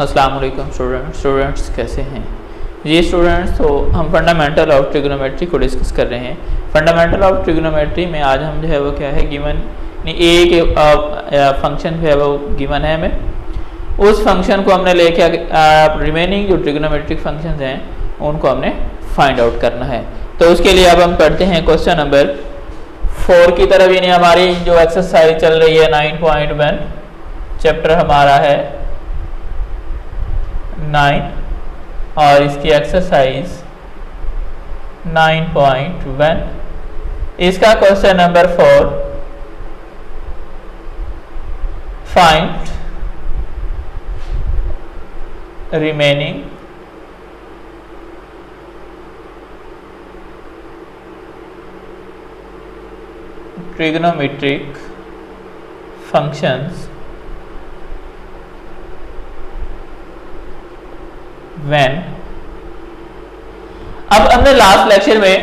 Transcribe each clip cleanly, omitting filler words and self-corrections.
अस्सलाम वालेकुम स्टूडेंट्स कैसे हैं जी स्टूडेंट्स। तो हम फंडामेंटल ऑफ ट्रिग्नोमेट्री को डिस्कस कर रहे हैं। फंडामेंटल ऑफ ट्रिग्नोमेट्री में आज हम जो है वो क्या है गिवन एक फंक्शन जो है वो गिवन है हमें। उस फंक्शन को हमने लेके रिमेनिंग जो ट्रिग्नोमेट्रिक फंक्शंस हैं उनको हमने फाइंड आउट करना है। तो उसके लिए अब हम पढ़ते हैं क्वेश्चन नंबर 4 की तरफ। यानी हमारी जो एक्सरसाइज चल रही है 9.1 चैप्टर हमारा है 9 और इसकी एक्सरसाइज 9.1। इसका question number 4, find remaining trigonometric functions when। अब हमने लास्ट लेक्चर में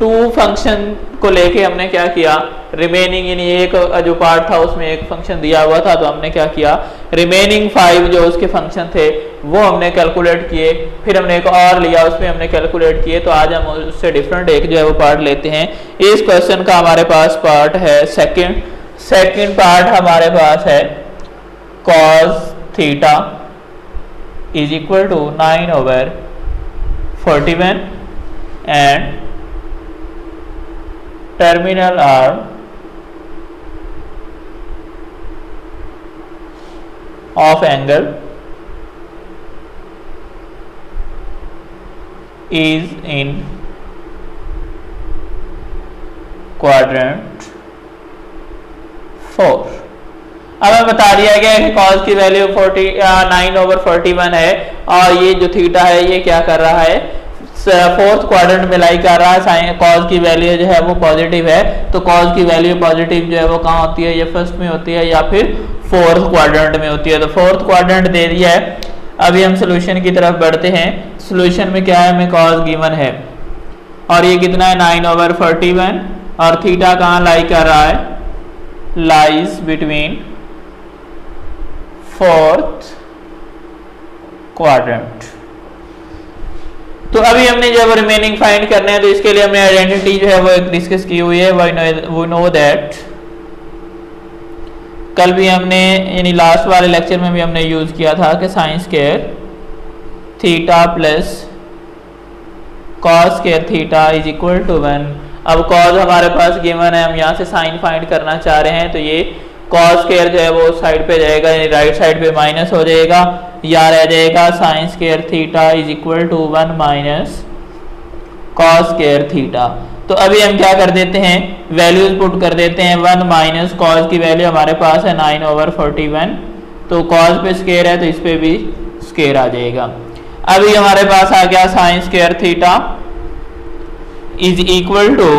2 फंक्शन को लेके हमने क्या किया, रिमेनिंग यानी एक जो पार्ट था उसमें एक फंक्शन दिया हुआ था तो हमने क्या किया, रिमेनिंग 5 जो उसके फंक्शन थे वो हमने कैलकुलेट किए। फिर हमने एक और लिया उसमें हमने कैलकुलेट किए। तो आज हम उससे डिफरेंट एक जो है वो पार्ट लेते हैं। इस क्वेश्चन का हमारे पास पार्ट है सेकंड पार्ट हमारे पास है cos theta is equal to 9/41 and terminal arm of angle is in quadrant 4। अब हमें बता दिया गया है कि cos की वैल्यू 9/41 है और ये जो थीटा है ये क्या कर रहा है, 4th क्वाड्रेंट में लाई कर रहा है। cos की वैल्यू जो है वो पॉजिटिव है तो cos की वैल्यू पॉजिटिव जो है वो कहाँ होती है, ये फर्स्ट में होती है या फिर 4th क्वाड्रेंट में होती है। तो 4th क्वाड्रेंट दे दिया है। अभी हम सोल्यूशन की तरफ बढ़ते हैं। सोल्यूशन में क्या है, हमें cos गिवन है और ये कितना है 9/41 और थीटा कहाँ लाई कर रहा है, लाइज बिटवीन 4th क्वाड्रेंट। तो अभी हमने जब रिमेनिंग फाइंड करना है तो इसके लिए हमने आइडेंटिटी जो है वो एक डिस्कस की हुई है। वी नो दैट कल भी हमने यानी लास्ट वाले लेक्चर में भी हमने यूज किया था कि sine square theta plus cos square theta is equal to 1। अब कॉस हमारे पास गिवन है, हम यहाँ से साइन फाइंड करना चाह रहे हैं तो ये कॉस स्क्वायर जो है वो साइड पे जाएगा यानी राइट साइड पे माइनस हो जाएगा, या रह जाएगा sine square theta is equal to 1 minus cos square theta. तो अभी हम क्या कर देते हैं, वैल्यूज पुट कर देते हैं। 1 माइनस कॉस की वैल्यू हमारे पास है 9/41 तो कॉस पे स्क्वायर है तो इस पे भी स्क्वायर आ जाएगा। अभी हमारे पास आ गया sine square theta is equal to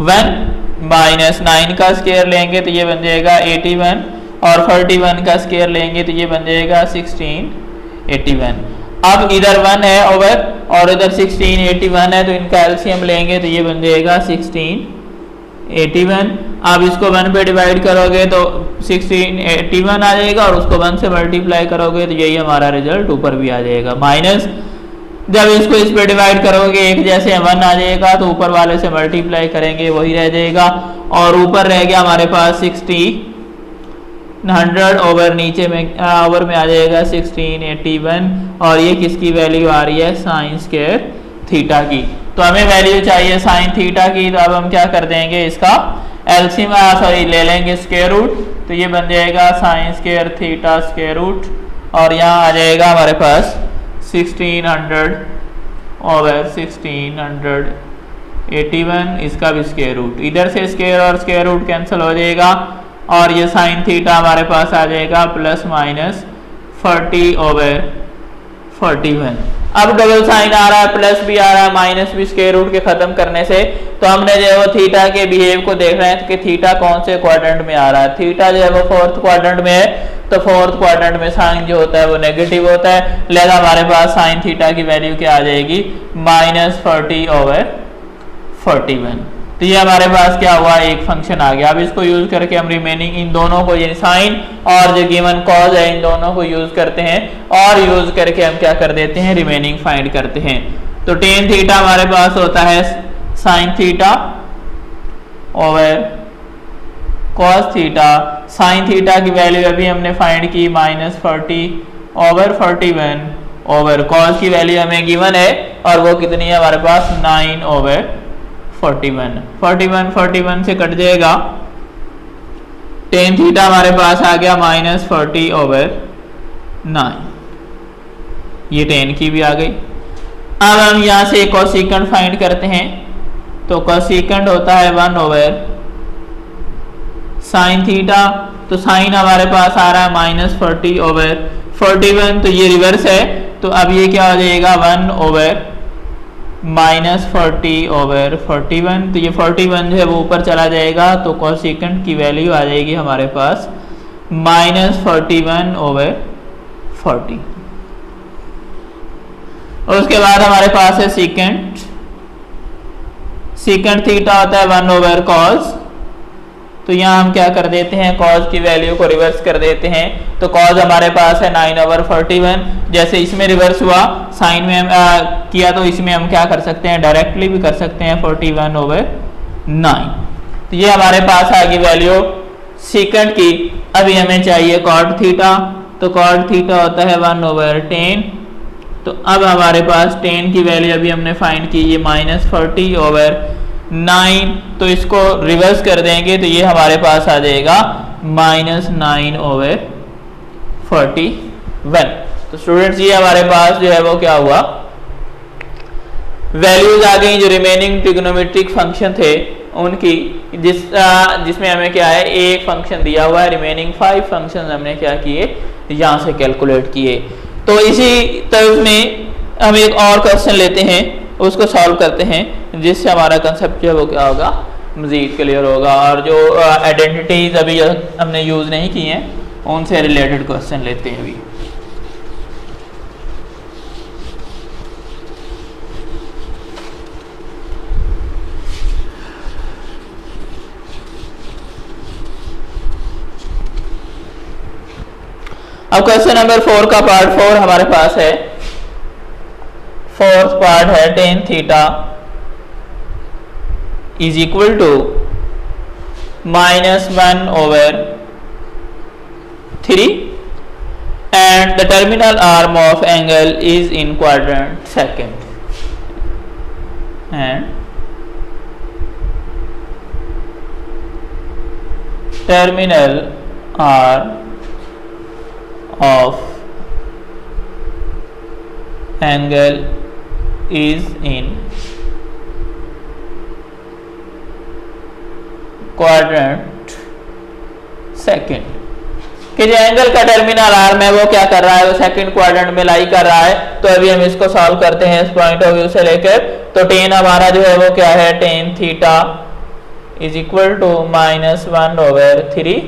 1 minus 9 का स्क्वायर लेंगे तो ये बन जाएगा 81 और 41 का स्क्वायर लेंगे तो ये बन जाएगा 1681। अब इधर 1 है ओवर और इधर 1681 है तो इनका एलसीएम लेंगे तो ये बन जाएगा 1681। अब इसको 1 पे डिवाइड करोगे तो 1681 आ जाएगा और उसको 1 से मल्टीप्लाई करोगे तो यही हमारा रिजल्ट ऊपर भी आ जाएगा। माइनस जब इसको इस पे डिवाइड करोगे एक जैसे 1 आ जाएगा तो ऊपर वाले से मल्टीप्लाई करेंगे वही रह जाएगा और ऊपर रह गया हमारे पास 1600 ओवर नीचे में ओवर में आ जाएगा 1681 और ये किसकी वैल्यू आ रही है, साइन स्क्वायर थीटा की। तो हमें वैल्यू चाहिए साइन थीटा की। तो अब हम क्या कर देंगे, इसका एलसीएम ले लेंगे स्क्वायर रूट तो ये बन जाएगा sine square theta square root और यहाँ आ जाएगा हमारे पास 1600 ओवर 1681, इसका भी स्क्वायर रूट। इधर से स्क्वायर और स्क्वायर रूट कैंसिल हो जाएगा और ये साइन थीटा हमारे पास आ जाएगा प्लस माइनस 40/41। अब डबल साइन आ रहा है, प्लस भी आ रहा है, माइनस भी स्क्वायर रूट के खत्म करने से। तो हमने जो है वो थीटा के बिहेव को देख रहे हैं कि थीटा कौन से क्वाड्रेंट में आ रहा है। थीटा जो है वो 4th क्वाड्रेंट में है तो 4th क्वाड्रेंट में साइन जो होता है वो नेगेटिव होता है, लिहाजा हमारे पास साइन थीटा की वैल्यू क्या आ जाएगी, -40/41। तो ये हमारे पास क्या हुआ, एक फंक्शन आ गया। अब इसको यूज करके हम रिमेनिंग इन दोनों को, यानी साइन और जो गिवन कॉज है, इन दोनों को यूज करते हैं और यूज करके हम क्या कर देते हैं, रिमेनिंग फाइंड करते हैं। तो टेन थीटा हमारे पास होता है sine theta over cos theta. Sine theta की वैल्यू अभी हमने फाइंड की -40 ओवर 41 ओवर कॉस की वैल्यू हमें गिवन है और वो कितनी है हमारे पास, 9 ओवर 41। 41 से कट जाएगा, टेन थीटा हमारे पास आ गया -40 ओवर 9, ये टेन की भी आ गई। अब हम यहाँ से कोसेकेंट फाइंड करते हैं। तो कोसेकेंट होता है 1 ओवर साइन थीटा। तो साइन हमारे पास आ रहा है -40 ओवर 41, तो ये रिवर्स है, तो अब ये क्या हो जाएगा, 1 ओवर -40 ओवर 41। तो ये 41 जो है वो ऊपर चला जाएगा, तो कोसेकेंट की वैल्यू आ जाएगी हमारे पास -41 ओवर 40। और उसके बाद हमारे पास है सीकेंट। सीकेंट थीटा होता है 1 ओवर कॉस। तो यहाँ हम क्या कर देते हैं, कॉज की वैल्यू को रिवर्स कर देते हैं। तो कॉज हमारे पास है 9 ओवर 41, जैसे इसमें रिवर्स हुआ साइन में किया, तो इसमें हम क्या कर सकते हैं, डायरेक्टली भी कर सकते हैं 41 ओवर 9। तो ये हमारे पास आ गई वैल्यू सीकेंट की। अभी हमें चाहिए कॉट थीटा। तो कॉट थीटा होता है 1 ओवर 10। तो अब हमारे पास 10 की वैल्यू अभी हमने फाइंड की, ये -40 ओवर 9। तो इसको रिवर्स कर देंगे तो ये हमारे पास आ जाएगा -9 ओवर 41। तो स्टूडेंट्स ये हमारे पास जो है वो क्या हुआ, वैल्यूज आ गई जो रिमेनिंग ट्रिग्नोमेट्रिक फंक्शन थे उनकी, जिसमें हमें क्या है, एक फंक्शन दिया हुआ है, रिमेनिंग 5 फंक्शन हमने क्या किए, यहाँ से कैलकुलेट किए। तो इसी तर्ज में हम एक और क्वेश्चन लेते हैं, उसको सॉल्व करते हैं, जिससे हमारा कंसेप्ट जो है वो क्या होगा, मज़ीद क्लियर होगा। और जो आइडेंटिटीज अभी हमने यूज़ नहीं की हैं उनसे रिलेटेड क्वेश्चन लेते हैं अभी। अब क्वेश्चन नंबर 4 का पार्ट 4 हमारे पास है। फोर्थ पार्ट है tan theta is equal to -1 over 3 and the terminal arm of angle is in quadrant second and terminal arm of angle is in quadrant second, कि जो एंगल का terminal arm है वो क्या कर रहा है, वो सेकंड क्वाड्रेंट में लाई कर रहा है। तो अभी हम इसको सॉल्व करते हैं इस पॉइंट ऑफ व्यू से लेकर। तो टेन हमारा जो है वो क्या है, tan theta is equal to -1 over 3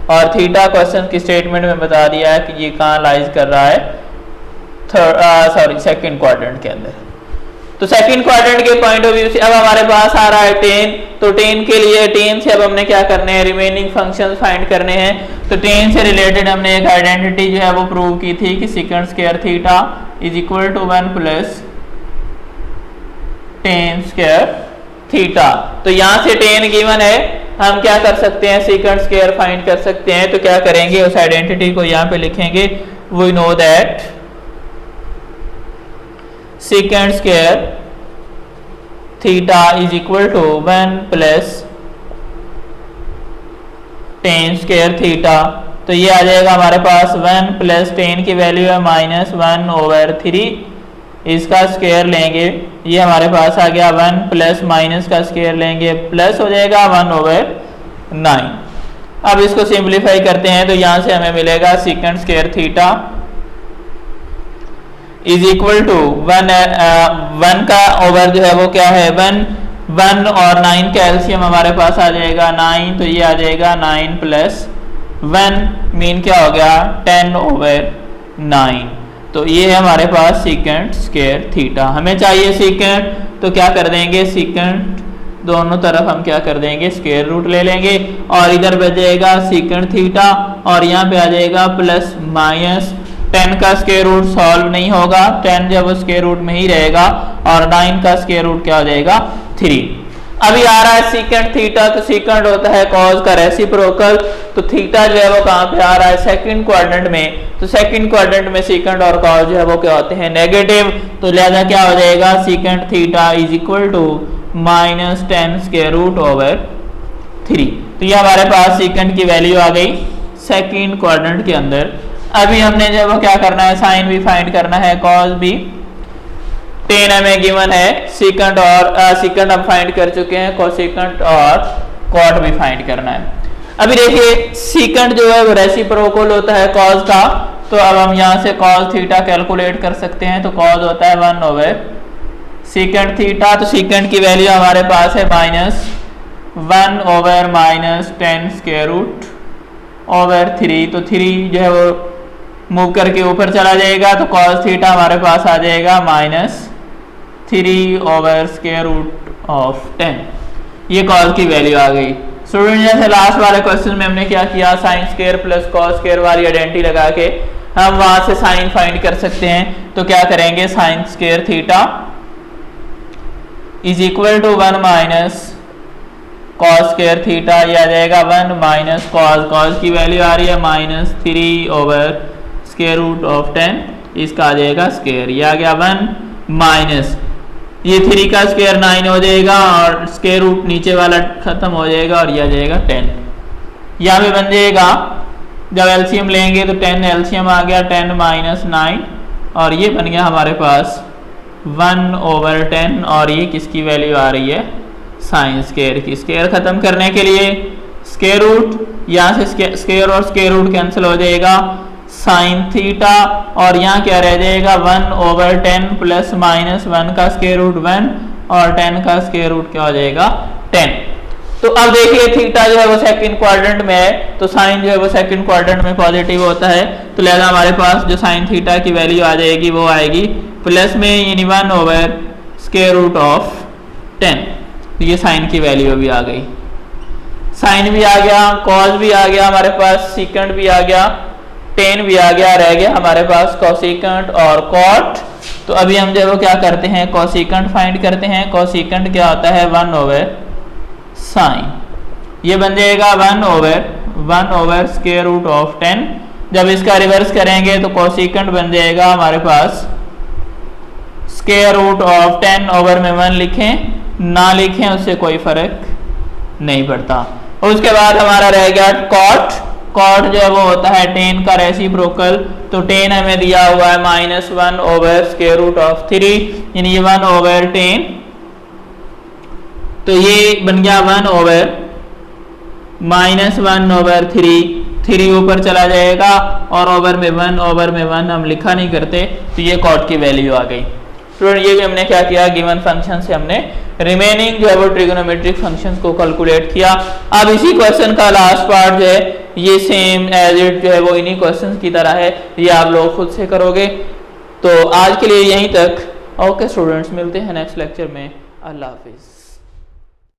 और थीटा क्वेश्चन की स्टेटमेंट में बता दिया है कि ये कहाँ लाइज कर रहा है, सेकंड क्वाड्रेंट के अंदर। तो सेकंड क्वाड्रेंट के पॉइंट ऑफ व्यू से अब हमारे पास आ रहा है 10। तो 10 के लिए 10 से अब हमने क्या करने हैं, रिमेनिंग फंक्शंस फाइंड करने हैं। तो 10 से रिलेटेड हमने एक आइडेंटिटी जो है वो प्रूव की थी कि sec square theta is equal to 1 plus tan square theta. तो यहाँ से 10 गिवन है, हम क्या कर सकते हैं, सेकंड स्क्वायर फाइंड कर सकते हैं। तो क्या करेंगे, उस आइडेंटिटी को यहाँ पे लिखेंगे, we know that secant square theta is equal to 1 plus tan square theta। तो ये आ जाएगा हमारे पास 1 प्लस टेन की वैल्यू है -1 ओवर 3, इसका स्क्वायर लेंगे, ये हमारे पास आ गया 1 प्लस माइनस का स्क्वायर लेंगे प्लस हो जाएगा 1 ओवर 9। अब इसको सिंप्लीफाई करते हैं तो यहाँ से हमें मिलेगा sec square theta is equal to 1 का ओवर जो है वो क्या है 1 और 9 का एलसीएम हमारे पास आ जाएगा 9। तो ये आ जाएगा 9 प्लस 1 मीन क्या हो गया 10 ओवर 9। तो ये है हमारे पास सेकंड स्क्वायर थीटा। हमें चाहिए सेकंड, तो क्या कर देंगे, सेकंड दोनों तरफ हम क्या कर देंगे, स्क्वायर रूट ले लेंगे और इधर बचेगा सीकेंट थीटा और यहाँ पे आ जाएगा प्लस माइनस 10 का स्क्वायर रूट सॉल्व नहीं होगा, 10 जब स्क्वायर रूट में ही रहेगा और 9 का स्क्वायर रूट क्या हो जाएगा 3। अभी आ रहा है सीकेंट थीटा, तो सीकेंट होता है कॉस का रेसिप्रोकल, तो थीटा जो है वो कहाँ पे आ रहा है सेकंड क्वाड्रेंट में, तो सेकंड क्वाड्रेंट में सीकेंट और कॉस जो है वो क्या होते हैं नेगेटिव, तो लिहाजा क्या हो जाएगा secant theta is equal to minus 10 square root over 3। तो ये हमारे पास सीकेंट की वैल्यू आ गई सेकंड क्वाड्रेंट के अंदर। अभी हमने जो वो क्या करना है साइन भी फाइंड करना है, कॉस भी 10 हमें गिवन है, सीकेंट और सीकेंट हम फाइंड कर चुके हैं, कोसेकेंट और कॉट भी फाइंड करना है। अभी देखिए सीकेंट जो है वो रेसिप्रोकल होता है कॉस का, तो अब हम यहाँ से कॉस थीटा कैलकुलेट कर सकते हैं, तो कॉस होता है 1 ओवर सीकेंट थीटा, तो सीकेंट की वैल्यू हमारे पास है minus 1 over minus 10 square root over 3, तो 3 जो है वो मूव करके ऊपर चला जाएगा, तो कॉस थीटा हमारे पास आ जाएगा minus 3 over square root of 10। ये कॉस की वैल्यू आ गई। स्टूडेंट जैसे लास्ट वाले क्वेश्चन में हमने क्या किया, sine square plus cos square वाली आइडेंटिटी लगा के हम वहां से साइन फाइंड कर सकते हैं, तो क्या करेंगे sine square theta is equal to 1 minus cos square theta, ये आ जाएगा 1 माइनस कॉस की वैल्यू आ रही है minus 3 over square root of 10, इसका आ जाएगा स्क्वायर, ये आ गया 1 माइनस ये 3 का स्क्वायर 9 हो जाएगा और स्क्वायर रूट नीचे वाला खत्म हो जाएगा और ये आ जाएगा 10। यहाँ पे बन जाएगा जब एलसीएम लेंगे तो 10 एलसीएम आ गया 10 माइनस 9 और ये बन गया हमारे पास 1 ओवर 10 और ये किसकी वैल्यू आ रही है साइन स्क्वायर की। स्क्वायर खत्म करने के लिए स्क्वायर रूट, यहाँ से स्क्वायर और स्क्वायर रूट कैंसिल हो जाएगा, साइन थीटा और यहाँ क्या रह जाएगा 1 ओवर 10 प्लस माइनस 1 का स्क्वायर रूट 1 और 10 का स्क्वायर रूट क्या हो जाएगा 10। तो अब देखिए थीटा जो है वो सेकंड क्वाड्रेंट में है, तो साइन जो है वो सेकंड क्वाड्रेंट में पॉजिटिव होता है, तो लिहाजा हमारे पास जो साइन थीटा की वैल्यू आ जाएगी वो आएगी प्लस में यानी 1 ओवर स्क्वायर रूट ऑफ 10। तो ये साइन की वैल्यू भी आ गई, साइन भी आ गया, कॉस भी आ गया हमारे पास, सीकेंट भी आ गया, टेन भी आ गया, रह गया हमारे पास कोसेकेंट और कॉट। तो अभी हम जो क्या करते हैं कोसेकेंट फाइंड करते हैं। कोसेकेंट क्या होता है 1 ओवर साइन, ये बन जाएगा 1 ओवर स्क्वायर रूट ऑफ 10। जब इसका रिवर्स करेंगे तो कोसेकेंट बन जाएगा हमारे पास स्क्वायर रूट ऑफ 10 ओवर में 1 लिखें ना लिखें उससे कोई फर्क नहीं पड़ता। और उसके बाद हमारा रह गया कॉट। कॉट जो है वो होता है टेन का रेसिप्रोकल, तो टेन हमें दिया हुआ है -1 ओवर स्क्वायर रूट ऑफ 3 यानी ये 1 ओवर 10, तो ये बन गया 1 ओवर -1 ओवर 3 ऊपर चला जाएगा और ओवर में 1 हम लिखा नहीं करते, तो ये कॉट की वैल्यू आ गई। स्टूडेंट ये भी हमने क्या किया गिवन फंक्शन से हमने रिमेनिंग जो है वो ट्रिगोनोमेट्रिक फंक्शंस को कैलकुलेट किया। अब इसी क्वेश्चन का लास्ट पार्ट जो है ये सेम एज इट जो है वो इन्हीं क्वेश्चंस की तरह है, ये आप लोग खुद से करोगे। तो आज के लिए यहीं तक। ओके स्टूडेंट्स, मिलते हैं नेक्स्ट लेक्चर में। अल्लाह हाफिज़।